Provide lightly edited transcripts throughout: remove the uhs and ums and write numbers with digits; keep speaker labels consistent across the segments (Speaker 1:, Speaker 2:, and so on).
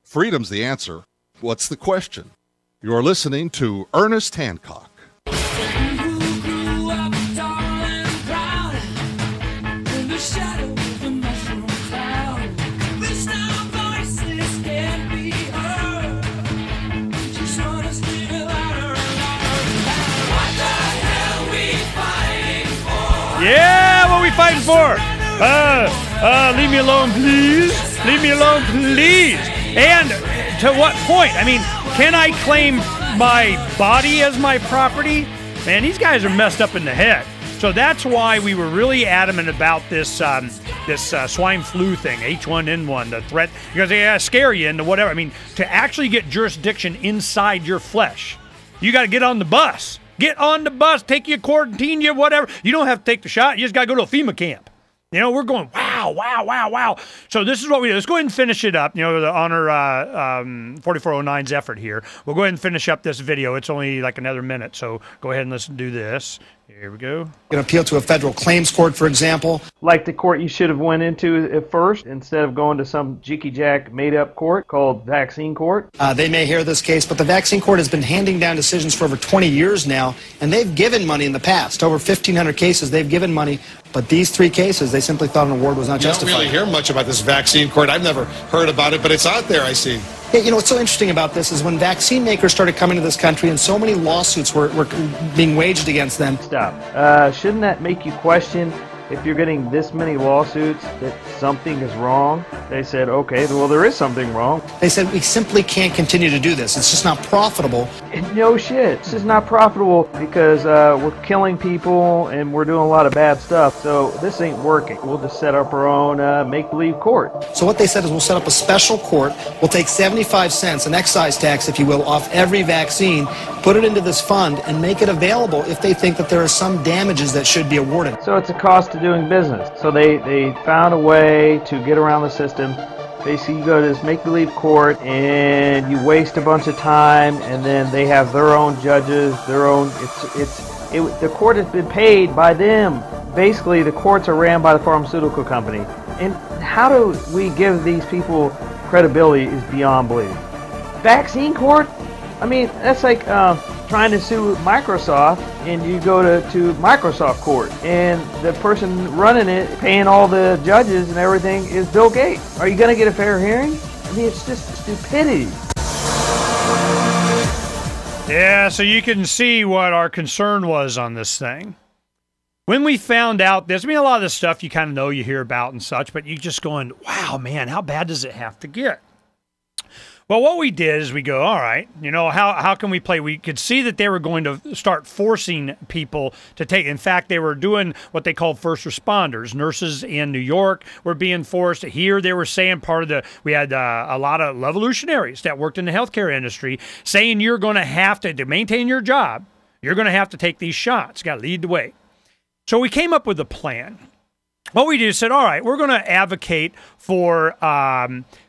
Speaker 1: Freedom's the answer. What's the question? You're listening to Ernest Hancock.
Speaker 2: Yeah, what are we fighting for? Leave me alone, please. Leave me alone, please. And to what point? I mean, can I claim my body as my property? Man, these guys are messed up in the head. So that's why we were really adamant about this swine flu thing, H1N1, the threat, because they scare you into whatever. I mean, to actually get jurisdiction inside your flesh, you got to get on the bus. Get on the bus, take you, quarantine you, whatever. You don't have to take the shot. You just got to go to a FEMA camp. You know, we're going, wow, wow, wow, wow. So this is what we do. Let's go ahead and finish it up, you know, to honor 4409's effort here. We'll go ahead and finish up this video. It's only like another minute, so go ahead and let's do this. Here we go.
Speaker 3: An appeal to a federal claims court, for example.
Speaker 4: Like the court you should have went into at first, instead of going to some jicky-jack made-up court called vaccine court.
Speaker 3: They may hear this case, but the vaccine court has been handing down decisions for over 20 years now, and they've given money in the past. Over 1,500 cases, they've given money, but these 3 cases, they simply thought an award was not justified.
Speaker 5: You don't really hear much about this vaccine court. I've never heard about it, but it's out there, I see.
Speaker 3: Yeah, you know, what's so interesting about this is when vaccine makers started coming to this country and so many lawsuits were being waged against them.
Speaker 4: Stop. Shouldn't that make you question if you're getting this many lawsuits that something is wrong? They said, okay, well, there is something wrong.
Speaker 3: They said, we simply can't continue to do this. It's just not profitable.
Speaker 4: No shit. It's just not profitable because we're killing people and we're doing a lot of bad stuff. So this ain't working. We'll just set up our own make-believe court.
Speaker 3: So what they said is we'll set up a special court. We'll take 75 cents, an excise tax, if you will, off every vaccine, put it into this fund, and make it available if they think that there are some damages that should be awarded.
Speaker 4: So it's a cost of doing business. So they found a way to get around the system. Basically, you go to this make-believe court and you waste a bunch of time, and then they have their own judges, their own. The court has been paid by them. Basically, the courts are ran by the pharmaceutical company. And how do we give these people credibility is beyond belief. Vaccine court? I mean, that's like trying to sue Microsoft, and you go to Microsoft court, and the person running it, paying all the judges and everything, is Bill Gates. Are you going to get a fair hearing? I mean, it's just stupidity.
Speaker 2: Yeah, so you can see what our concern was on this thing. When we found out this, I mean, a lot of this stuff you kind of know, you hear about and such, but you just going, wow, man, how bad does it have to get? Well, what we did is we go, all right, you know, how can we play? We could see that they were going to start forcing people to take. In fact, they were doing what they called first responders. Nurses in New York were being forced. Here they were saying we had a lot of revolutionaries that worked in the healthcare industry saying you're going to have to maintain your job, you're going to have to take these shots. Got to lead the way. So we came up with a plan. What we did is said, all right, we're going to advocate for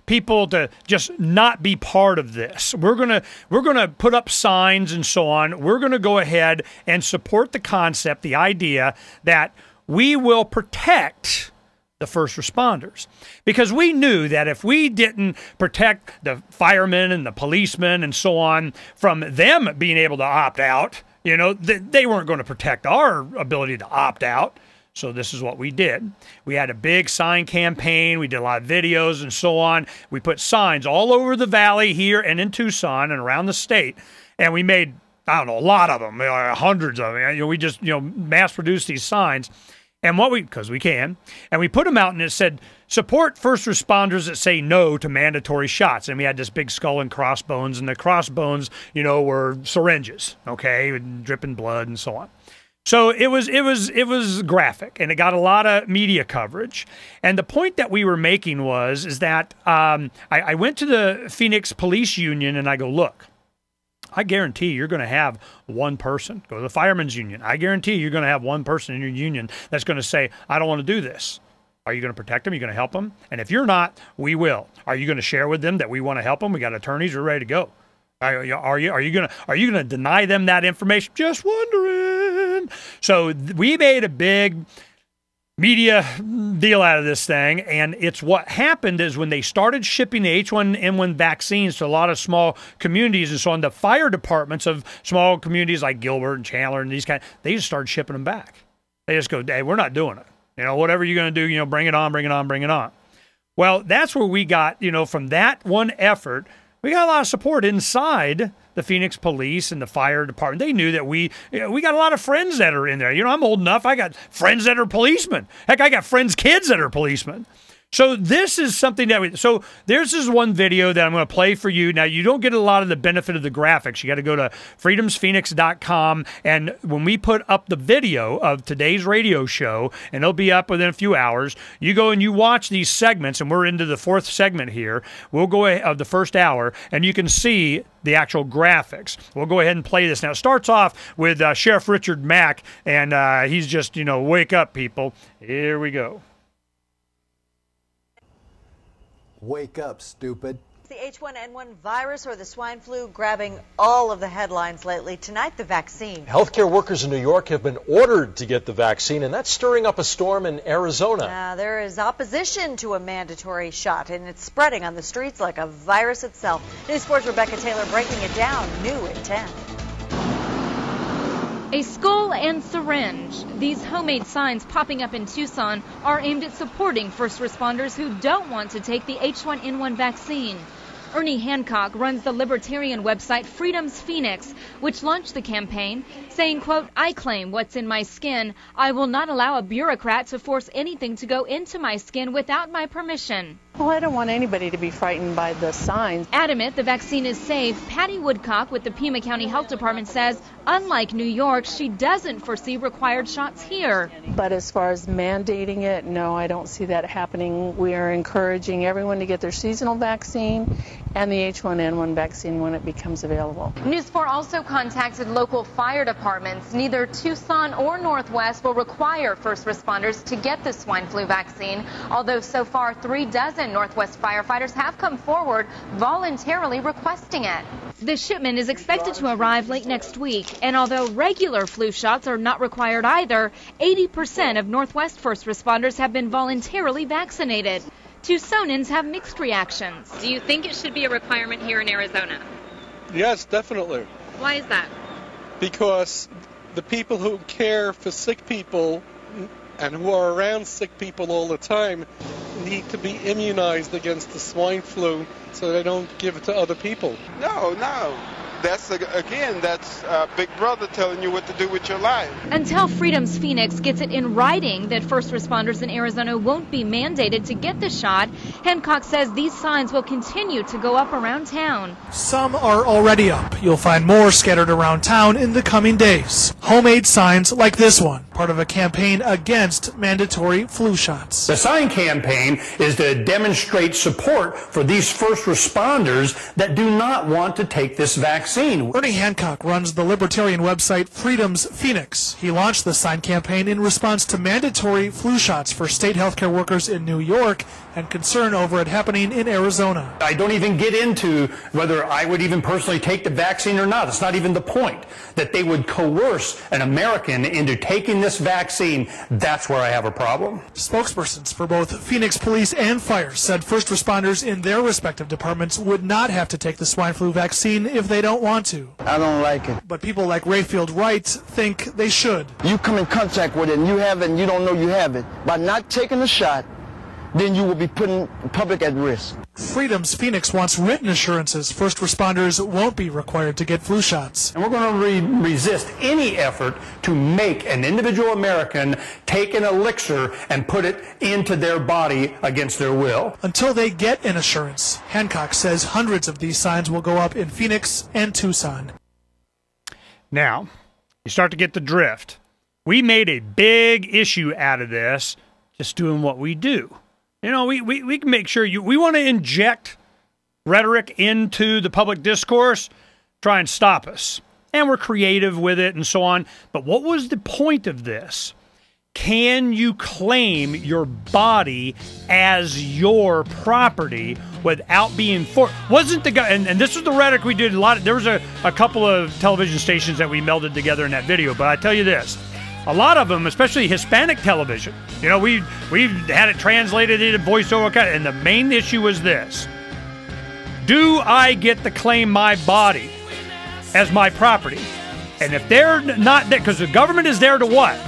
Speaker 2: people to just not be part of this. We're gonna put up signs and so on. We're going to go ahead and support the concept, the idea that we will protect the first responders. Because we knew that if we didn't protect the firemen and the policemen and so on from them being able to opt out, you know, they weren't going to protect our ability to opt out. So this is what we did. We had a big sign campaign. We did a lot of videos and so on. We put signs all over the valley here and in Tucson and around the state. And we made, I don't know, a lot of them, hundreds of them. You know, we just, mass produced these signs. And because we can, and we put them out and it said, support first responders that say no to mandatory shots. And we had this big skull and crossbones, and the crossbones, were syringes, okay, dripping blood and so on. So it was graphic, and it got a lot of media coverage. And the point that we were making is that I went to the Phoenix Police Union and I go, look, I guarantee you're going to have one person. Go to the Firemen's Union. I guarantee you're going to have one person in your union that's going to say, I don't want to do this. Are you going to protect them? Are you going to help them? And if you're not, we will. Are you going to share with them that we want to help them? We got attorneys. We're ready to go. Are you going to deny them that information? Just wondering. So we made a big media deal out of this thing, and it's what happened is when they started shipping the H1N1 vaccines to a lot of small communities and so on, the fire departments of small communities like Gilbert and Chandler and these kind, they just started shipping them back. They just go, hey, we're not doing it. Whatever you're going to do, bring it on, bring it on, bring it on. Well, that's where we got, from that one effort, we got a lot of support inside the Phoenix police and the fire department. They knew that we got a lot of friends that are in there. I'm old enough. I got friends that are policemen. Heck, I got friends' kids that are policemen. So this is something that so there's this one video that I'm going to play for you. Now, you don't get a lot of the benefit of the graphics. You got to go to freedomsphoenix.com, and when we put up the video of today's radio show, and it'll be up within a few hours, you go and you watch these segments, and we're into the fourth segment here. We'll go ahead of the first hour, and you can see the actual graphics. We'll go ahead and play this. Now, it starts off with Sheriff Richard Mack, and he's just, wake up, people. Here we go.
Speaker 6: Wake up, stupid.
Speaker 7: The H1N1 virus or the swine flu grabbing all of the headlines lately. Tonight, the vaccine.
Speaker 8: Healthcare workers in New York have been ordered to get the vaccine, and that's stirring up a storm in Arizona.
Speaker 7: There is opposition to a mandatory shot, and it's spreading on the streets like a virus itself. News 4's Rebecca Taylor breaking it down, new at 10.
Speaker 9: A skull and syringe. These homemade signs popping up in Tucson are aimed at supporting first responders who don't want to take the H1N1 vaccine. Ernest Hancock runs the libertarian website Freedom's Phoenix, which launched the campaign, saying, quote, I claim what's in my skin. I will not allow a bureaucrat to force anything to go into my skin without my permission.
Speaker 10: Well, I don't want anybody to be frightened by the signs.
Speaker 9: Adamant the vaccine is safe, Patty Woodcock with the Pima County Health Department says, unlike New York, she doesn't foresee required shots here.
Speaker 10: But as far as mandating it, no, I don't see that happening. We are encouraging everyone to get their seasonal vaccine and the H1N1 vaccine when it becomes available.
Speaker 9: News 4 also contacted local fire departments. Neither Tucson or Northwest will require first responders to get the swine flu vaccine, although so far 36 Northwest firefighters have come forward voluntarily requesting it. The shipment is expected to arrive late next week, and although regular flu shots are not required either, 80% of Northwest first responders have been voluntarily vaccinated. Tucsonans have mixed reactions.
Speaker 11: Do you think it should be a requirement here in Arizona?
Speaker 12: Yes, definitely.
Speaker 11: Why is that?
Speaker 12: Because the people who care for sick people and who are around sick people all the time need to be immunized against the swine flu so they don't give it to other people.
Speaker 13: No. That's Big Brother telling you what to do with your life.
Speaker 9: Until Freedom's Phoenix gets it in writing that first responders in Arizona won't be mandated to get the shot, Hancock says these signs will continue to go up around town.
Speaker 14: Some are already up. You'll find more scattered around town in the coming days. Homemade signs like this one, part of a campaign against mandatory flu shots.
Speaker 15: The sign campaign is to demonstrate support for these first responders that do not want to take this vaccine.
Speaker 14: Ernest Hancock runs the libertarian website Freedom's Phoenix. He launched the sign campaign in response to mandatory flu shots for state healthcare workers in New York and concern over it happening in Arizona.
Speaker 15: I don't even get into whether I would even personally take the vaccine or not. It's not even the point. That they would coerce an American into taking this vaccine, that's where I have a problem.
Speaker 14: Spokespersons for both Phoenix Police and Fire said first responders in their respective departments would not have to take the swine flu vaccine if they don't want to.
Speaker 16: I don't like it.
Speaker 14: But people like Rayfield Wright think they should.
Speaker 16: You come in contact with it and you have it and you don't know you have it. By not taking the shot, then you will be putting the public at risk.
Speaker 14: Freedom's Phoenix wants written assurances first responders won't be required to get flu shots.
Speaker 15: And we're going to resist any effort to make an individual American take an elixir and put it into their body against their will.
Speaker 14: Until they get an assurance, Hancock says hundreds of these signs will go up in Phoenix and Tucson.
Speaker 2: Now, you start to get the drift. We made a big issue out of this, just doing what we do. We can make sure we want to inject rhetoric into the public discourse, try and stop us. And we're creative with it and so on. But what was the point of this? Can you claim your body as your property without being forced? Wasn't the guy, and this was the rhetoric we did a lot. There was a couple of television stations that we melded together in that video. But I tell you this, a lot of them, especially Hispanic television. You know, we've had it translated into voiceover, and the main issue was this. Do I get to claim my body as my property? And if they're not there, because the government is there to what?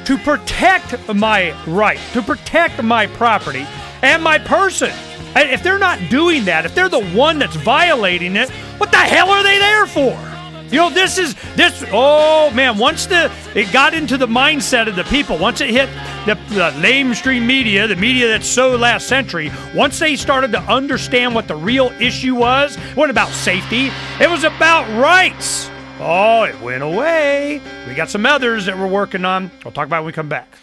Speaker 2: To protect my right, to protect my property and my person. And if they're not doing that, if they're the one that's violating it, what the hell are they there for? You know, oh man, once it got into the mindset of the people, once it hit the mainstream media, the media that's so last century, once they started to understand what the real issue was, it wasn't about safety, it was about rights. Oh, it went away. We got some others that we're working on. We'll talk about it when we come back.